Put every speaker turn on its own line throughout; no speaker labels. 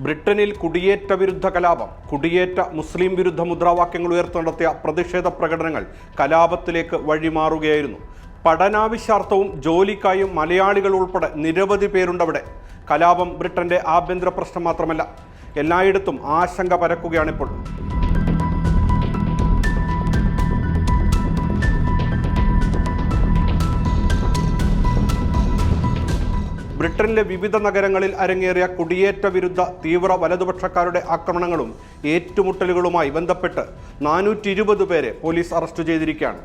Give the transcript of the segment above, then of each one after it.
ബ്രിട്ടനിൽ കുടിയേറ്റ വിരുദ്ധ കലാപം. കുടിയേറ്റ മുസ്ലിം വിരുദ്ധ മുദ്രാവാക്യങ്ങൾ ഉയർത്തി നടത്തിയ പ്രതിഷേധ പ്രകടനങ്ങൾ കലാപത്തിലേക്ക് വഴിമാറുകയായിരുന്നു. പഠനാവശ്യാർത്ഥവും ജോലിക്കായും മലയാളികൾ ഉൾപ്പെടെ നിരവധി പേരുണ്ടവിടെ. കലാപം ബ്രിട്ടന്റെ ആഭ്യന്തര പ്രശ്നം മാത്രമല്ല, എല്ലായിടത്തും ആശങ്ക പരക്കുകയാണിപ്പോൾ. ബ്രിട്ടനിലെ വിവിധ നഗരങ്ങളിൽ അരങ്ങേറിയ കുടിയേറ്റ വിരുദ്ധ തീവ്ര വലതുപക്ഷക്കാരുടെ ആക്രമണങ്ങളും ഏറ്റുമുട്ടലുകളുമായി ബന്ധപ്പെട്ട് 420 പേരെ പോലീസ് അറസ്റ്റ് ചെയ്തിരിക്കുകയാണ്.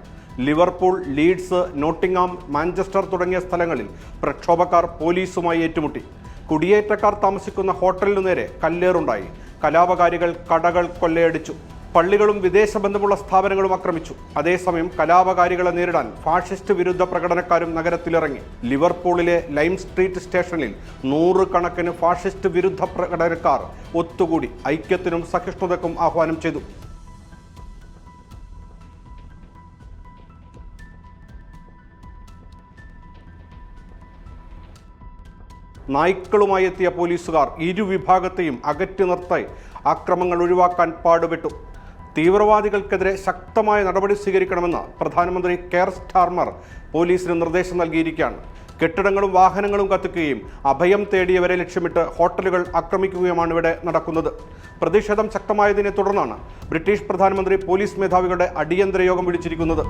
ലിവർപൂൾ, ലീഡ്സ്, നോട്ടിംഗ്ഹാം, മാഞ്ചസ്റ്റർ തുടങ്ങിയ സ്ഥലങ്ങളിൽ പ്രക്ഷോഭക്കാർ പോലീസുമായി ഏറ്റുമുട്ടി. കുടിയേറ്റക്കാർ താമസിക്കുന്ന ഹോട്ടലിനു നേരെ കല്ലേറുണ്ടായി. കലാപകാരികൾ കടകൾ കൊള്ളയടിച്ചു. പള്ളികളും വിദേശ ബന്ധമുള്ള സ്ഥാപനങ്ങളും ആക്രമിച്ചു. അതേസമയം കലാപകാരികളെ നേരിടാൻ ഫാഷിസ്റ്റ് വിരുദ്ധ പ്രകടനക്കാരും നഗരത്തിലിറങ്ങി. ലിവർപൂളിലെ ലൈം സ്ട്രീറ്റ് സ്റ്റേഷനിൽ 100 കണക്കിന് ഫാഷിസ്റ്റ് വിരുദ്ധ പ്രകടനക്കാർ ഒത്തുകൂടി ഐക്യത്തിനും സഹിഷ്ണുതയ്ക്കും ആഹ്വാനം ചെയ്തു. നായ്ക്കളുമായി എത്തിയ പോലീസുകാർ ഇരുവിഭാഗത്തെയും അകറ്റി നിർത്തി ആക്രമങ്ങൾ ഒഴിവാക്കാൻ പാടുപെട്ടു. തീവ്രവാദികൾക്കെതിരെ ശക്തമായ നടപടി സ്വീകരിക്കണമെന്ന് പ്രധാനമന്ത്രി കെയർ സ്റ്റാർമർ പോലീസിന് നിർദ്ദേശം നൽകിയിരിക്കുകയാണ്. കെട്ടിടങ്ങളും വാഹനങ്ങളും കത്തിക്കുകയും അഭയം തേടിയവരെ ലക്ഷ്യമിട്ട് ഹോട്ടലുകൾ ആക്രമിക്കുകയുമാണ് ഇവിടെ നടക്കുന്നത്. പ്രതിഷേധം ശക്തമായതിനെ തുടർന്നാണ് ബ്രിട്ടീഷ് പ്രധാനമന്ത്രി പോലീസ് മേധാവികളുടെ അടിയന്തര യോഗം വിളിച്ചിരിക്കുന്നത്.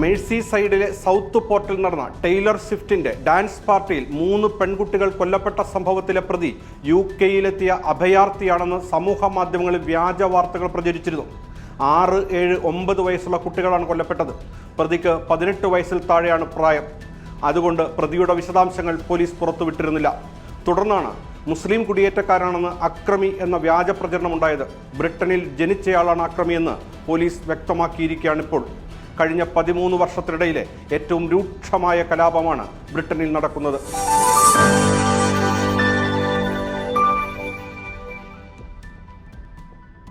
മേഴ്സി സൈഡിലെ സൗത്ത് പോർട്ടിൽ നടന്ന ടൈലർ സ്വിഫ്റ്റിന്റെ ഡാൻസ് പാർട്ടിയിൽ 3 പെൺകുട്ടികൾ കൊല്ലപ്പെട്ട സംഭവത്തിലെ പ്രതി UK-യിലെത്തിയ അഭയാർത്ഥിയാണെന്ന് സമൂഹ മാധ്യമങ്ങളിൽ വ്യാജ വാർത്തകൾ പ്രചരിച്ചിരുന്നു. 6, 7, 9 വയസ്സുള്ള കുട്ടികളാണ് കൊല്ലപ്പെട്ടത്. പ്രതിക്ക് 18 വയസ്സിൽ താഴെയാണ് പ്രായം. അതുകൊണ്ട് പ്രതിയുടെ വിശദാംശങ്ങൾ പോലീസ് പുറത്തുവിട്ടിരുന്നില്ല. തുടർന്നാണ് മുസ്ലിം കുടിയേറ്റക്കാരാണെന്ന് അക്രമി എന്ന വ്യാജ പ്രചരണം ഉണ്ടായത്. ബ്രിട്ടനിൽ ജനിച്ചയാളാണ് അക്രമിയെന്ന് പോലീസ് വ്യക്തമാക്കിയിരിക്കുകയാണിപ്പോൾ. കഴിഞ്ഞ 13 വർഷത്തിനിടയിലെ ഏറ്റവും രൂക്ഷമായ കലാപമാണ് ബ്രിട്ടനിൽ നടക്കുന്നത്.